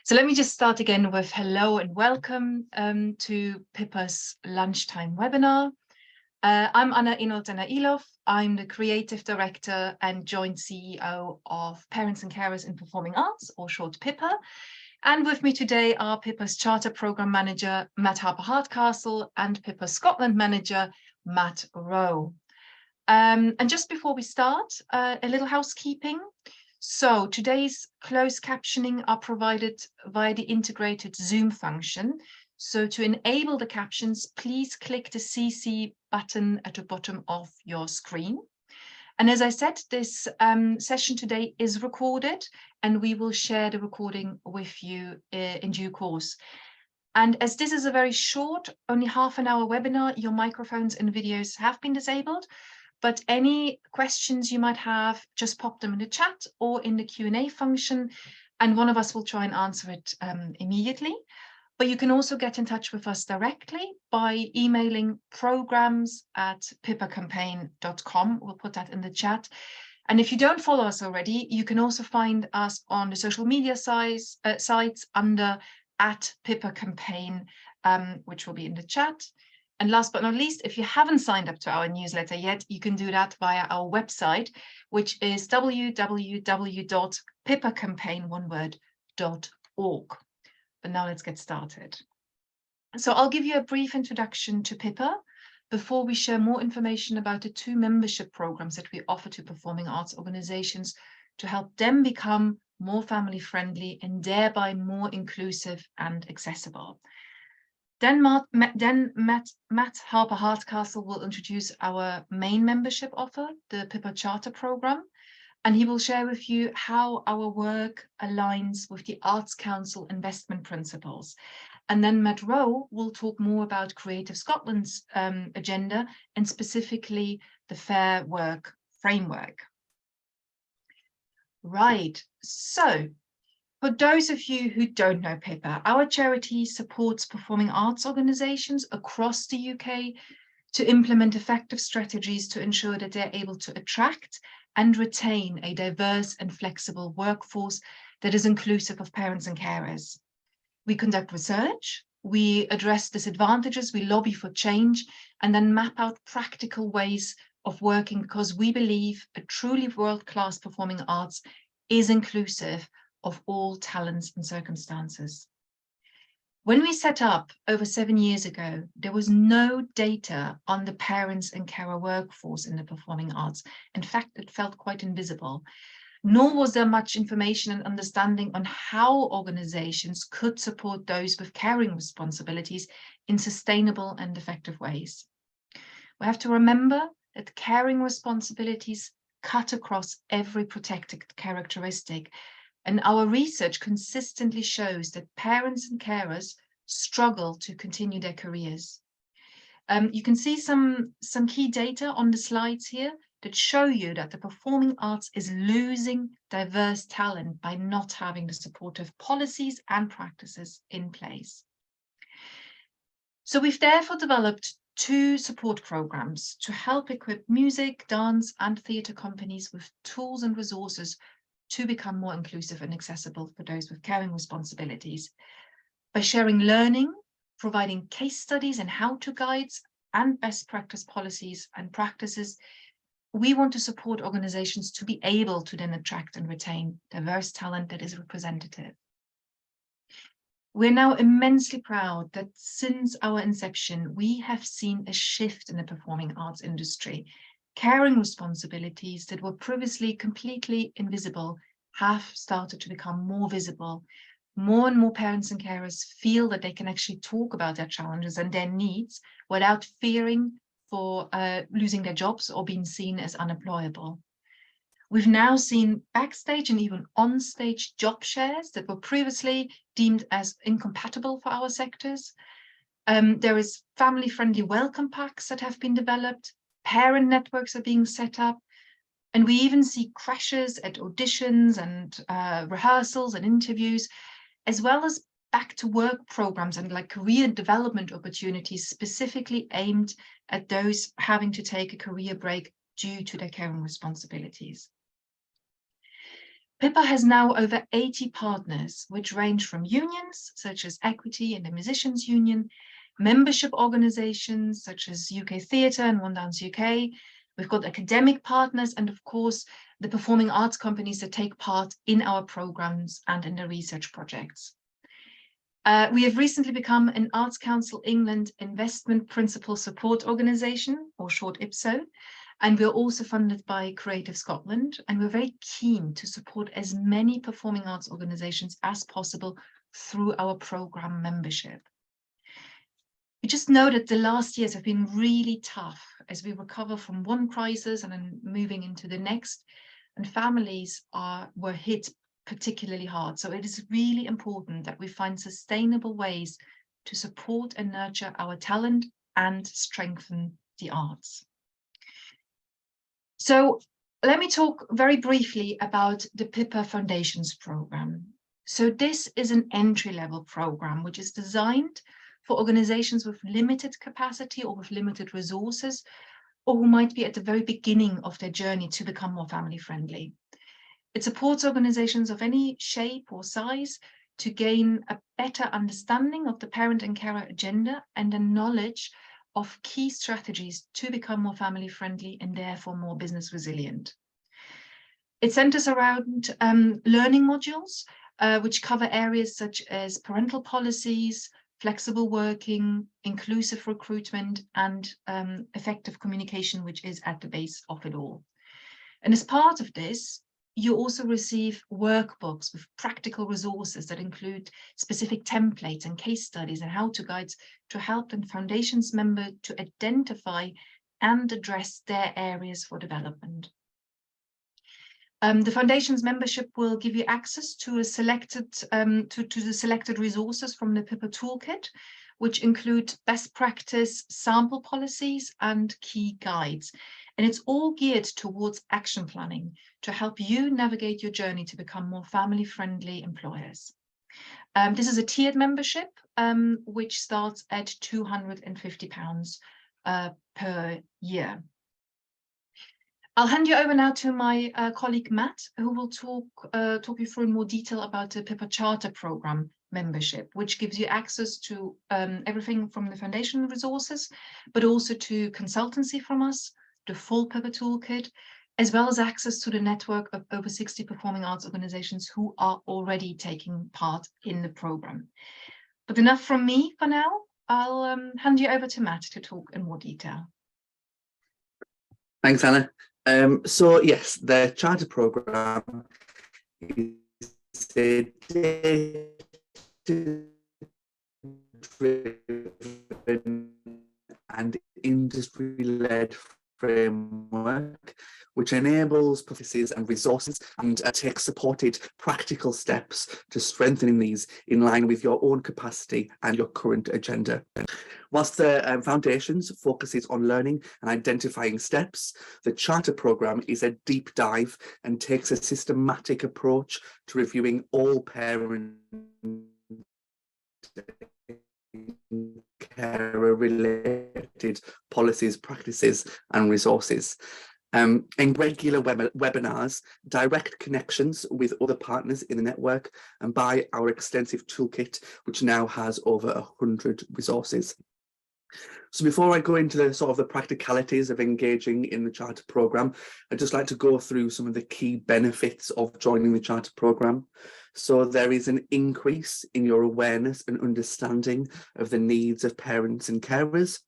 So let me just start again with hello and welcome to PiPA's lunchtime webinar. I'm Anna Inoltena-Ilov. I'm the Creative Director and Joint CEO of Parents and Carers in Performing Arts, or short PiPA. And with me today are PiPA's Charter Programme Manager, Matt Harper-Hardcastle, and PiPA Scotland Manager, Matt Rowe. And just before we start, a little housekeeping. So today's closed captioning are provided via the integrated Zoom function. So to enable the captions, please click the CC button at the bottom of your screen. And as I said, this session today is recorded, and we will share the recording with you in due course. And as this is a very short, only half-an-hour webinar, your microphones and videos have been disabled. But any questions you might have, just pop them in the chat or in the Q&A function, and one of us will try and answer it immediately. But you can also get in touch with us directly by emailing programs@pipacampaign.com. We'll put that in the chat. And if you don't follow us already, you can also find us on the social media sites under @pipacampaign, which will be in the chat. And last but not least, if you haven't signed up to our newsletter yet, you can do that via our website, which is www.pipacampaign.org. But now let's get started. So I'll give you a brief introduction to PiPA before we share more information about the two membership programs that we offer to performing arts organizations to help them become more family friendly and thereby more inclusive and accessible. Then Matt Harper-Hardcastle will introduce our main membership offer, the PiPA Charter Programme, and he will share with you how our work aligns with the Arts Council investment principles. And then Matt Rowe will talk more about Creative Scotland's agenda and specifically the Fair Work framework. Right, so for those of you who don't know PiPA, our charity supports performing arts organisations across the UK to implement effective strategies to ensure that they're able to attract and retain a diverse and flexible workforce that is inclusive of parents and carers. We conduct research, we address disadvantages, we lobby for change, and then map out practical ways of working because we believe a truly world-class performing arts is inclusive of all talents and circumstances. When we set up over 7 years ago, there was no data on the parents and carer workforce in the performing arts. In fact, it felt quite invisible, nor was there much information and understanding on how organizations could support those with caring responsibilities in sustainable and effective ways. We have to remember that caring responsibilities cut across every protected characteristic. And our research consistently shows that parents and carers struggle to continue their careers. You can see some key data on the slides here that show you that the performing arts is losing diverse talent by not having the supportive policies and practices in place. So we've therefore developed two support programs to help equip music, dance, and theatre companies with tools and resources to become more inclusive and accessible for those with caring responsibilities. By sharing learning, providing case studies and how-to guides, and best practice policies and practices, we want to support organizations to be able to then attract and retain diverse talent that is representative. We're now immensely proud that since our inception, we have seen a shift in the performing arts industry. Caring responsibilities that were previously completely invisible have started to become more visible. More and more parents and carers feel that they can actually talk about their challenges and their needs without fearing for losing their jobs or being seen as unemployable. We've now seen backstage and even on-stage job shares that were previously deemed as incompatible for our sectors. There is family-friendly welcome packs that have been developed. Parent networks are being set up, and we even see crashes at auditions and rehearsals and interviews, as well as back to work programs and like career development opportunities specifically aimed at those having to take a career break due to their caring responsibilities. PiPA has now over 80 partners, which range from unions such as Equity and the Musicians Union, membership organizations such as UK Theatre and One Dance UK. We've got academic partners and, of course, the performing arts companies that take part in our programs and in the research projects. We have recently become an Arts Council England Investment Principal Support Organisation, or short IPSO, and we're also funded by Creative Scotland, and we're very keen to support as many performing arts organisations as possible through our programme membership. We just know that the last years have been really tough as we recover from one crisis and then moving into the next, and families were hit particularly hard. So it is really important that we find sustainable ways to support and nurture our talent and strengthen the arts. So let me talk very briefly about the PiPA Foundations Programme. So this is an entry-level programme which is designed for organizations with limited capacity or with limited resources, or who might be at the very beginning of their journey to become more family-friendly. It supports organizations of any shape or size to gain a better understanding of the parent and carer agenda and a knowledge of key strategies to become more family-friendly and therefore more business resilient. It centers around learning modules, which cover areas such as parental policies, flexible working, inclusive recruitment, and effective communication, which is at the base of it all. And as part of this, you also receive workbooks with practical resources that include specific templates and case studies and how-to guides to help the Foundations member to identify and address their areas for development. The Foundations membership will give you access to a selected to the selected resources from the PiPA toolkit, which include best practice, sample policies, and key guides. And it's all geared towards action planning to help you navigate your journey to become more family-friendly employers. This is a tiered membership, which starts at £250 per year. I'll hand you over now to my colleague Matt, who will talk you through in more detail about the PiPA Charter Programme membership, which gives you access to everything from the foundation resources, but also to consultancy from us, the full PiPA toolkit, as well as access to the network of over 60 performing arts organizations who are already taking part in the program. But enough from me for now. I'll hand you over to Matt to talk in more detail. Thanks, Anna. So yes, the charter program is a data-driven and industry-led framework which enables processes and resources and takes supported practical steps to strengthening these in line with your own capacity and your current agenda. Whilst the Foundations focuses on learning and identifying steps, the Charter Programme is a deep dive and takes a systematic approach to reviewing all parent carer-related policies, practices and resources. In regular webinars, direct connections with other partners in the network, and by our extensive toolkit, which now has over 100 resources. So before I go into the sort of the practicalities of engaging in the Charter Programme, I'd just like to go through some of the key benefits of joining the Charter Programme. So there is an increase in your awareness and understanding of the needs of parents and carers.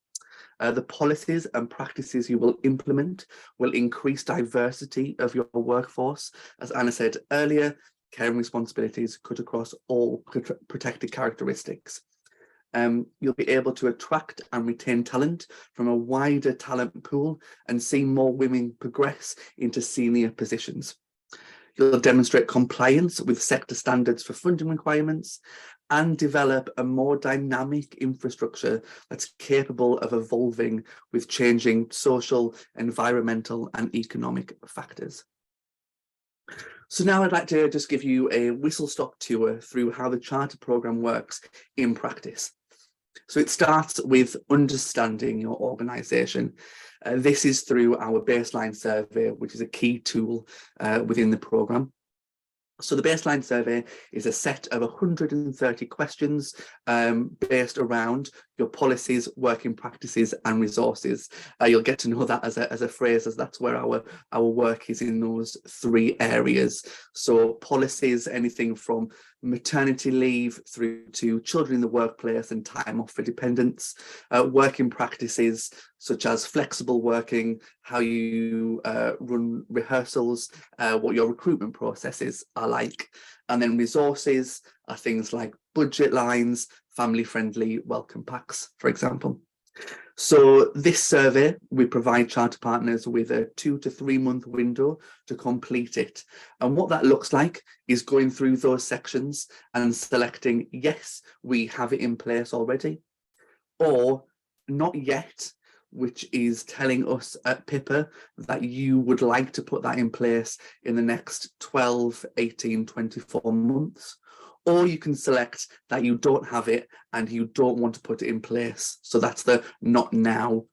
The policies and practices you will implement will increase diversity of your workforce. As Anna said earlier, caring responsibilities cut across all protected characteristics. You'll be able to attract and retain talent from a wider talent pool and see more women progress into senior positions. You'll demonstrate compliance with sector standards for funding requirements and develop a more dynamic infrastructure that's capable of evolving with changing social, environmental and economic factors. So now I'd like to just give you a whistle-stop tour through how the Charter Programme works in practice. So it starts with understanding your organisation. This is through our baseline survey, which is a key tool within the programme. So the baseline survey is a set of 130 questions based around your policies, working practices and resources. You'll get to know that as a phrase, as that's where our work is in those three areas. So policies, anything from maternity leave through to children in the workplace and time off for dependents, working practices such as flexible working, how you run rehearsals, what your recruitment processes are like. And then resources are things like budget lines, family-friendly welcome packs, for example. So this survey, we provide charter partners with a 2 to 3 month window to complete it. And what that looks like is going through those sections and selecting, yes, we have it in place already, or not yet, which is telling us at PiPA that you would like to put that in place in the next 12, 18, 24 months. Or you can select that you don't have it and you don't want to put it in place. So that's the not now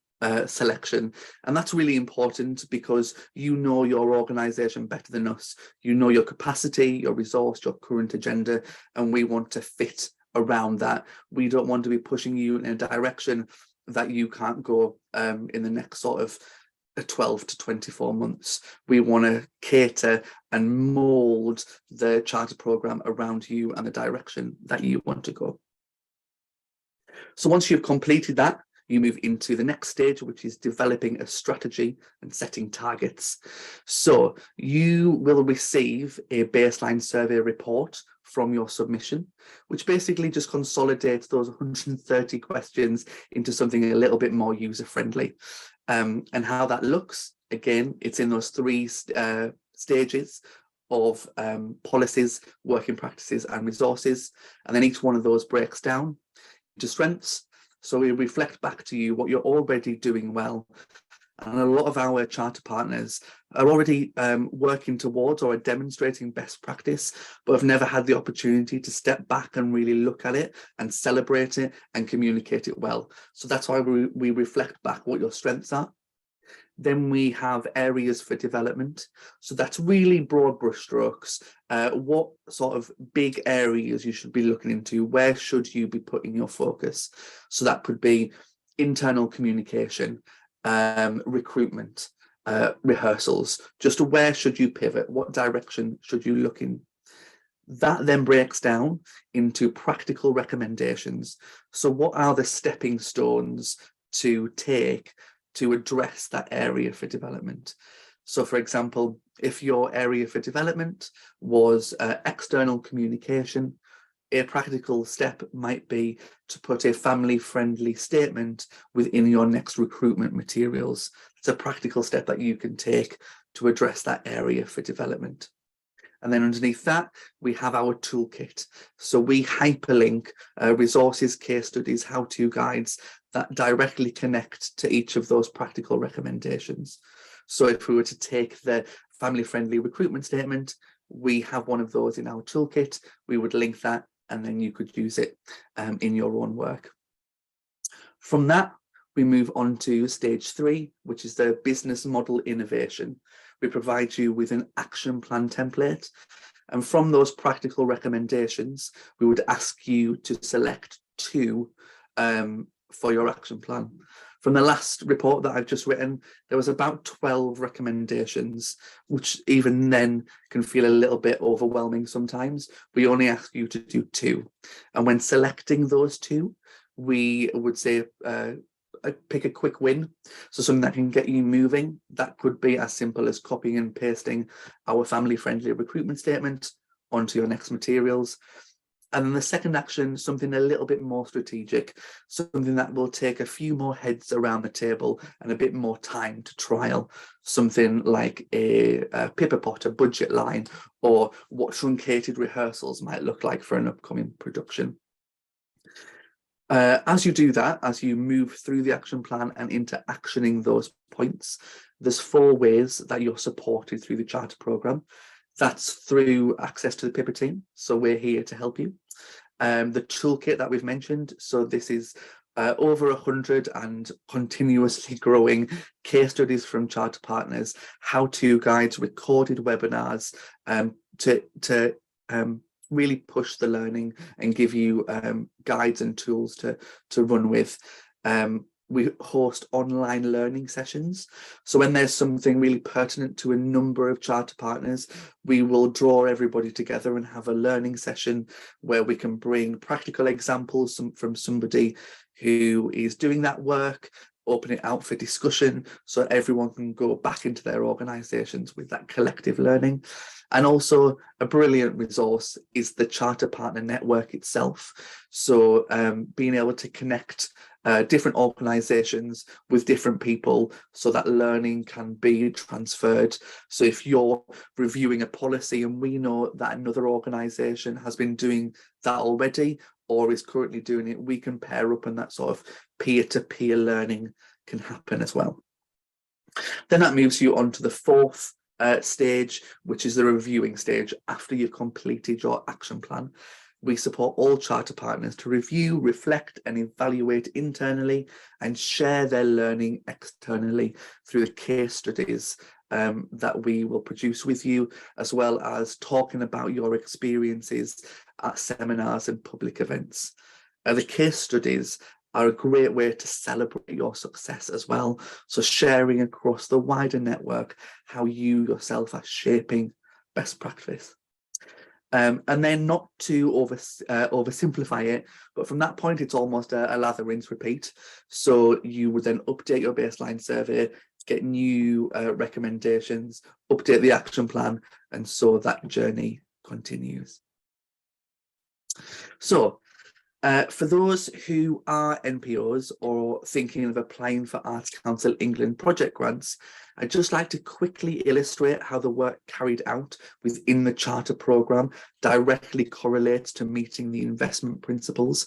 selection. And that's really important because you know your organisation better than us. You know your capacity, your resource, your current agenda, and we want to fit around that. We don't want to be pushing you in a direction that you can't go in the next sort of 12 to 24 months. We want to cater and mould the charter programme around you and the direction that you want to go. So once you've completed that, you move into the next stage, which is developing a strategy and setting targets. So you will receive a baseline survey report from your submission, which basically just consolidates those 130 questions into something a little bit more user-friendly. And how that looks, again, it's in those three stages of policies, working practices and resources. And then each one of those breaks down into strengths. So we reflect back to you what you're already doing well. And a lot of our charter partners are already working towards or are demonstrating best practice, but have never had the opportunity to step back and really look at it and celebrate it and communicate it well. So that's why we reflect back what your strengths are. Then we have areas for development. So that's really broad brushstrokes. What sort of big areas you should be looking into? Where should you be putting your focus? So that could be internal communication, recruitment, rehearsals. Just where should you pivot? What direction should you look in? That then breaks down into practical recommendations. So what are the stepping stones to take to address that area for development? So for example, if your area for development was external communication, a practical step might be to put a family-friendly statement within your next recruitment materials. It's a practical step that you can take to address that area for development. And then underneath that, we have our toolkit. So we hyperlink resources, case studies, how-to guides that directly connect to each of those practical recommendations. So if we were to take the family-friendly recruitment statement, we have one of those in our toolkit. We would link that, and then you could use it in your own work. From that, we move on to stage 3, which is the business model innovation. We provide you with an action plan template. And from those practical recommendations, we would ask you to select 2 for your action plan. From the last report that I've just written, there was about 12 recommendations, which even then can feel a little bit overwhelming sometimes. We only ask you to do 2. And when selecting those 2, we would say pick a quick win. So something that can get you moving. That could be as simple as copying and pasting our family-friendly recruitment statement onto your next materials. And then the second action, something a little bit more strategic, something that will take a few more heads around the table and a bit more time to trial, something like a PiPA pot, a budget line, or what truncated rehearsals might look like for an upcoming production. As you do that, as you move through the action plan and into actioning those points, there's 4 ways that you're supported through the charter programme. That's through access to the PiPA team. So we're here to help you. The toolkit that we've mentioned. So this is over 100 and continuously growing case studies from charter partners, how-to guides, recorded webinars, to really push the learning and give you guides and tools to run with. We host online learning sessions. So when there's something really pertinent to a number of charter partners, we will draw everybody together and have a learning session where we can bring practical examples from somebody who is doing that work, open it out for discussion so everyone can go back into their organisations with that collective learning. And also a brilliant resource is the Charter Partner Network itself. So being able to connect different organisations with different people so that learning can be transferred. So if you're reviewing a policy and we know that another organisation has been doing that already or is currently doing it, we can pair up and that sort of peer-to-peer learning can happen as well. Then that moves you on to the fourth stage, which is the reviewing stage. After you've completed your action plan, we support all charter partners to review, reflect and evaluate internally and share their learning externally through the case studies that we will produce with you, as well as talking about your experiences at seminars and public events. The case studies are a great way to celebrate your success as well. So sharing across the wider network how you yourself are shaping best practice. And then not to oversimplify it, but from that point, it's almost a lather, rinse, repeat. So you would then update your baseline survey, get new recommendations, update the action plan, and so that journey continues. So for those who are NPOs or thinking of applying for Arts Council England project grants, I'd just like to quickly illustrate how the work carried out within the Charter programme directly correlates to meeting the investment principles.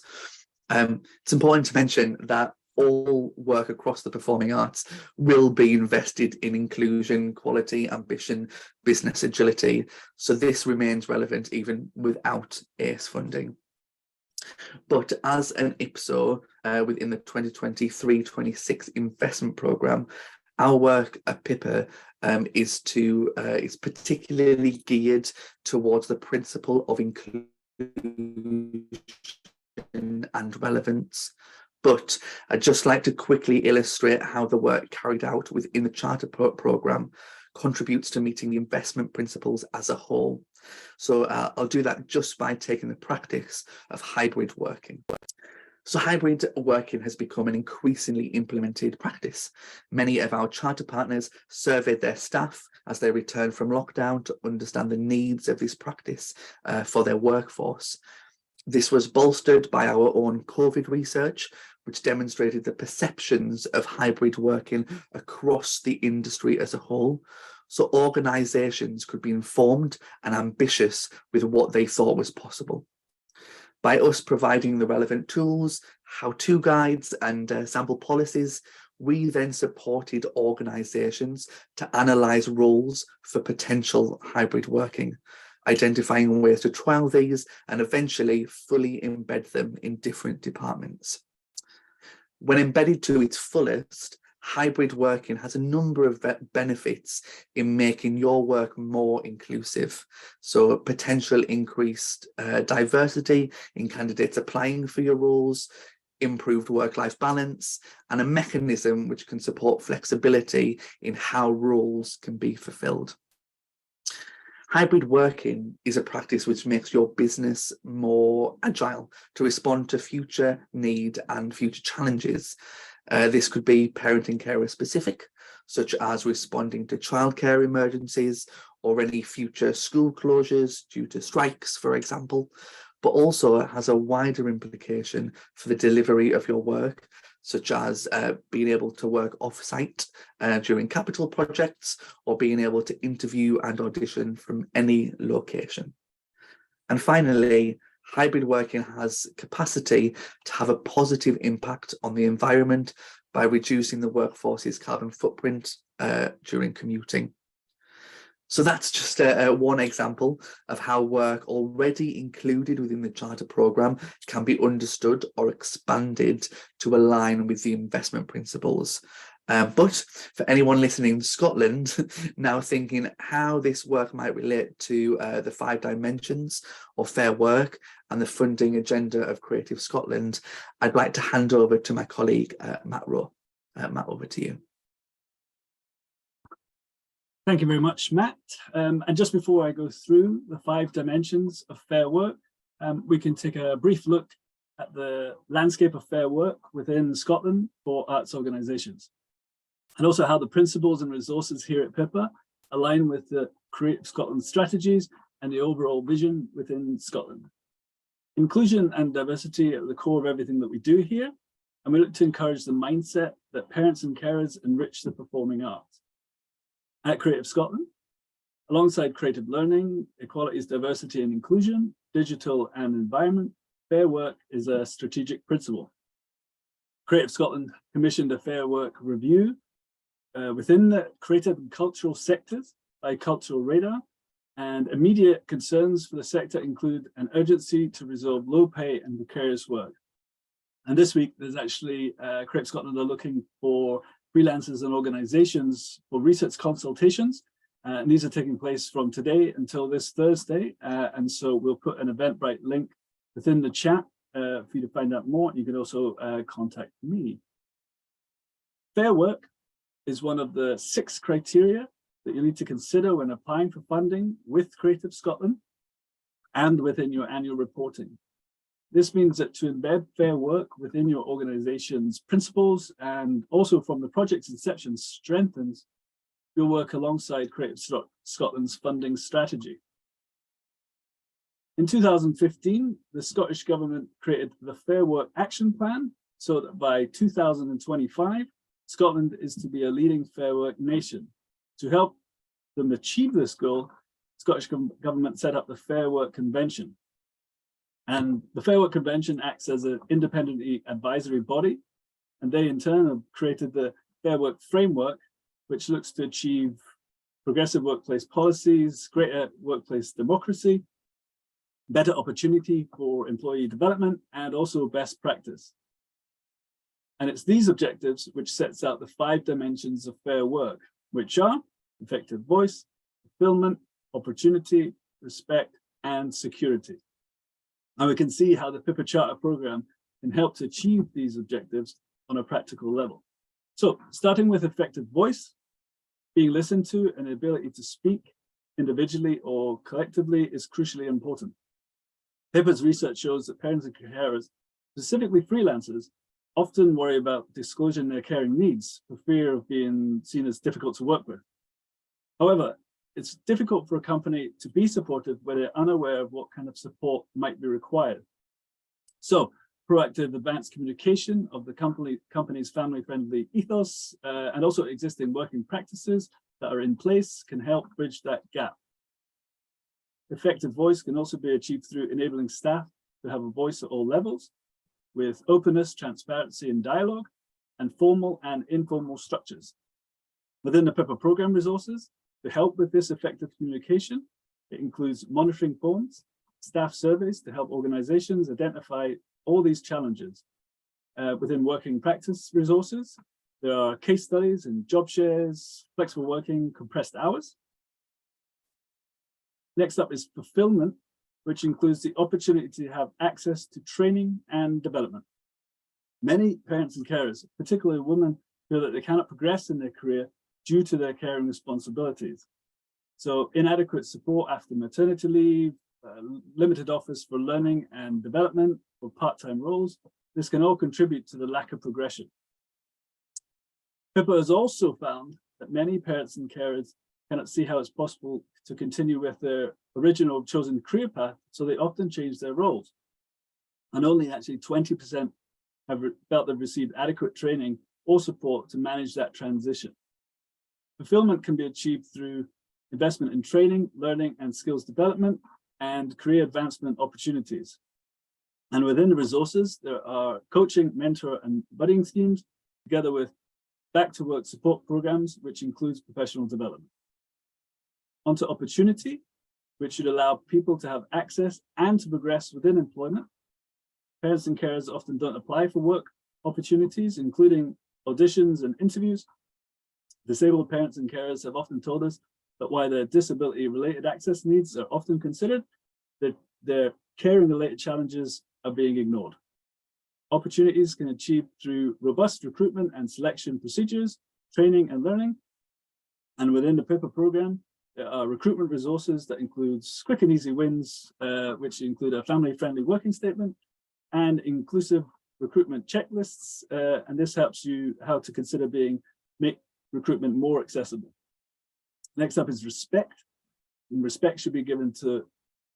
It's important to mention that all work across the performing arts will be invested in inclusion, quality, ambition, business agility. So this remains relevant even without ACE funding. But as an IPSO within the 2023-26 investment programme, our work at PiPA is particularly geared towards the principle of inclusion and relevance. But I'd just like to quickly illustrate how the work carried out within the Charter programme contributes to meeting the investment principles as a whole. So I'll do that just by taking the practice of hybrid working. So hybrid working has become an increasingly implemented practice. Many of our charter partners surveyed their staff as they returned from lockdown to understand the needs of this practice for their workforce. This was bolstered by our own COVID research, which demonstrated the perceptions of hybrid working across the industry as a whole. So organisations could be informed and ambitious with what they thought was possible. By us providing the relevant tools, how-to guides and sample policies, we then supported organisations to analyse roles for potential hybrid working, identifying ways to trial these and eventually fully embed them in different departments. When embedded to its fullest, hybrid working has a number of benefits in making your work more inclusive. So potential increased diversity in candidates applying for your roles, improved work-life balance, and a mechanism which can support flexibility in how roles can be fulfilled. Hybrid working is a practice which makes your business more agile to respond to future need and future challenges. This could be parenting carer specific, such as responding to childcare emergencies or any future school closures due to strikes, for example, but also it has a wider implication for the delivery of your work, such as being able to work off-site during capital projects or being able to interview and audition from any location. And finally, hybrid working has capacity to have a positive impact on the environment by reducing the workforce's carbon footprint during commuting. So that's just one example of how work already included within the Charter programme can be understood or expanded to align with the investment principles. But for anyone listening in Scotland now thinking how this work might relate to the 5 dimensions of fair work and the funding agenda of Creative Scotland, I'd like to hand over to my colleague, Matt Rowe. Matt, over to you. Thank you very much, Matt. And just before I go through the 5 dimensions of fair work, we can take a brief look at the landscape of fair work within Scotland for arts organisations, and also how the principles and resources here at PiPA align with the Creative Scotland strategies and the overall vision within Scotland. Inclusion and diversity are at the core of everything that we do here, and we look to encourage the mindset that parents and carers enrich the performing arts. At Creative Scotland, alongside creative learning, equalities, diversity and inclusion, digital and environment, fair work is a strategic principle. Creative Scotland commissioned a fair work review within the creative and cultural sectors by Cultural Radar, and immediate concerns for the sector include an urgency to resolve low pay and precarious work. And this week, there's actually Creative Scotland are looking for freelancers and organizations for research consultations. And these are taking place from today until this Thursday. And so we'll put an Eventbrite link within the chat for you to find out more. You can also contact me. Fair work is one of the 6 criteria that you need to consider when applying for funding with Creative Scotland and within your annual reporting. This means that to embed fair work within your organization's principles and also from the project's inception strengthens your work alongside Creative Scotland's funding strategy. In 2015, the Scottish Government created the Fair Work Action Plan so that by 2025, Scotland is to be a leading fair work nation. To help them achieve this goal, the Scottish Government set up the Fair Work Convention. And the Fair Work Convention acts as an independent advisory body, and they in turn have created the Fair Work Framework, which looks to achieve progressive workplace policies, greater workplace democracy, better opportunity for employee development, and also best practice. And it's these objectives which sets out the 5 dimensions of fair work, which are effective voice, fulfillment, opportunity, respect, and security. And we can see how the PiPA Charter programme can help to achieve these objectives on a practical level. So starting with effective voice, being listened to and the ability to speak individually or collectively is crucially important. PiPA's research shows that parents and carers, specifically freelancers, often worry about disclosing their caring needs for fear of being seen as difficult to work with. However, it's difficult for a company to be supportive when they're unaware of what kind of support might be required. So proactive advanced communication of the company's family-friendly ethos and also existing working practices that are in place can help bridge that gap. Effective voice can also be achieved through enabling staff to have a voice at all levels with openness, transparency and dialogue, and formal and informal structures. Within the PiPA programme resources, to help with this effective communication, it includes monitoring forms, staff surveys to help organizations identify all these challenges. Within working practice resources, there are case studies and job shares, flexible working, compressed hours. Next up is fulfillment, which includes the opportunity to have access to training and development. Many parents and carers, particularly women, feel that they cannot progress in their career due to their caring responsibilities. So inadequate support after maternity leave, limited offers for learning and development for part-time roles, this can all contribute to the lack of progression. PiPA has also found that many parents and carers cannot see how it's possible to continue with their original chosen career path, so they often change their roles. And only actually 20% have felt they've received adequate training or support to manage that transition. Fulfillment can be achieved through investment in training, learning and skills development, and career advancement opportunities. And within the resources, there are coaching, mentor and budding schemes, together with back to work support programs, which includes professional development. Onto opportunity, which should allow people to have access and to progress within employment. Parents and carers often don't apply for work opportunities, including auditions and interviews. Disabled parents and carers have often told us that while their disability-related access needs are often considered, that their caring-related challenges are being ignored. Opportunities can be achieved through robust recruitment and selection procedures, training and learning. And within the PiPA program, there are recruitment resources that includes quick and easy wins, which include a family-friendly working statement and inclusive recruitment checklists. And this helps you how to consider make recruitment more accessible. Next up is respect. And respect should be given to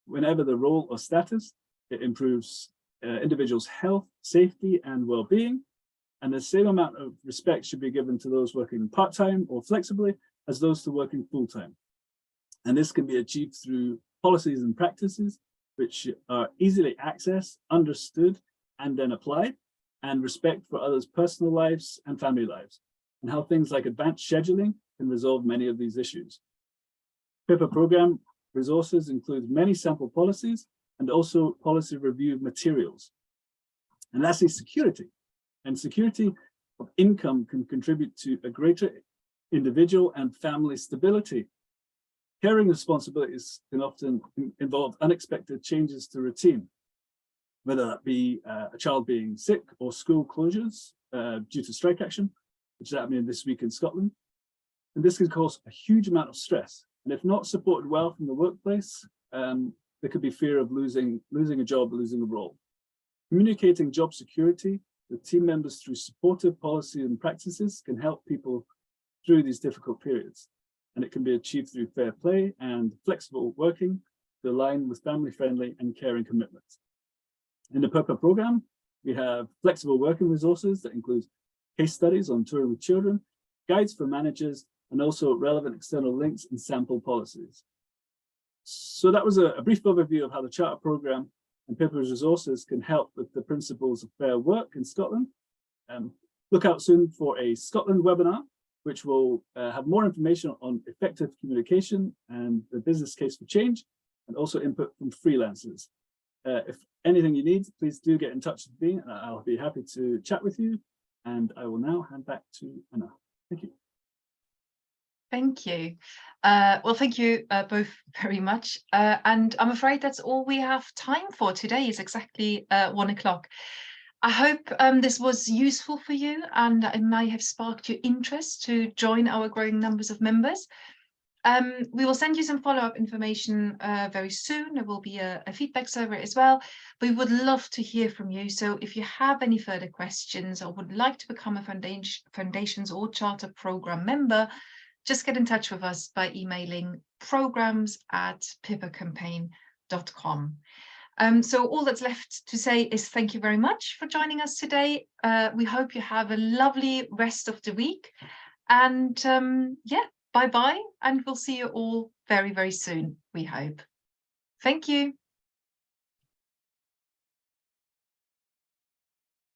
whenever the role or status. It improves individuals' health, safety, and well-being. And the same amount of respect should be given to those working part-time or flexibly as those to working full-time. And this can be achieved through policies and practices which are easily accessed, understood, and then applied, and respect for others' personal lives and family lives, and how things like advanced scheduling can resolve many of these issues. PiPA program resources include many sample policies and also policy review materials. And lastly, security. And security of income can contribute to a greater individual and family stability. Caring responsibilities can often involve unexpected changes to routine, whether that be a child being sick or school closures due to strike action, which is happening this week in Scotland. And this can cause a huge amount of stress. And if not supported well from the workplace, there could be fear of losing a job, losing a role. Communicating job security with team members through supportive policy and practices can help people through these difficult periods. And it can be achieved through fair play and flexible working to align with family-friendly and caring commitments. In the PiPA program, we have flexible working resources that include case studies on touring with children, guides for managers, and also relevant external links and sample policies. So that was a brief overview of how the Charter Programme and PiPA's resources can help with the principles of fair work in Scotland. Look out soon for a Scotland webinar, which will have more information on effective communication and the business case for change, and also input from freelancers. If anything you need, please do get in touch with me, and I'll be happy to chat with you. And I will now hand back to Anna. Thank you. Thank you. Well, thank you both very much. And I'm afraid that's all we have time for today. Is exactly 1 o'clock. I hope this was useful for you and it might have sparked your interest to join our growing numbers of members. We will send you some follow-up information very soon. There will be a feedback survey as well. We would love to hear from you. So if you have any further questions or would like to become a Foundations or Charter Programme member, just get in touch with us by emailing programs@pipacampaign.com. So all that's left to say is thank you very much for joining us today. We hope you have a lovely rest of the week. And yeah, bye-bye. And we'll see you all very, very soon, we hope. Thank you.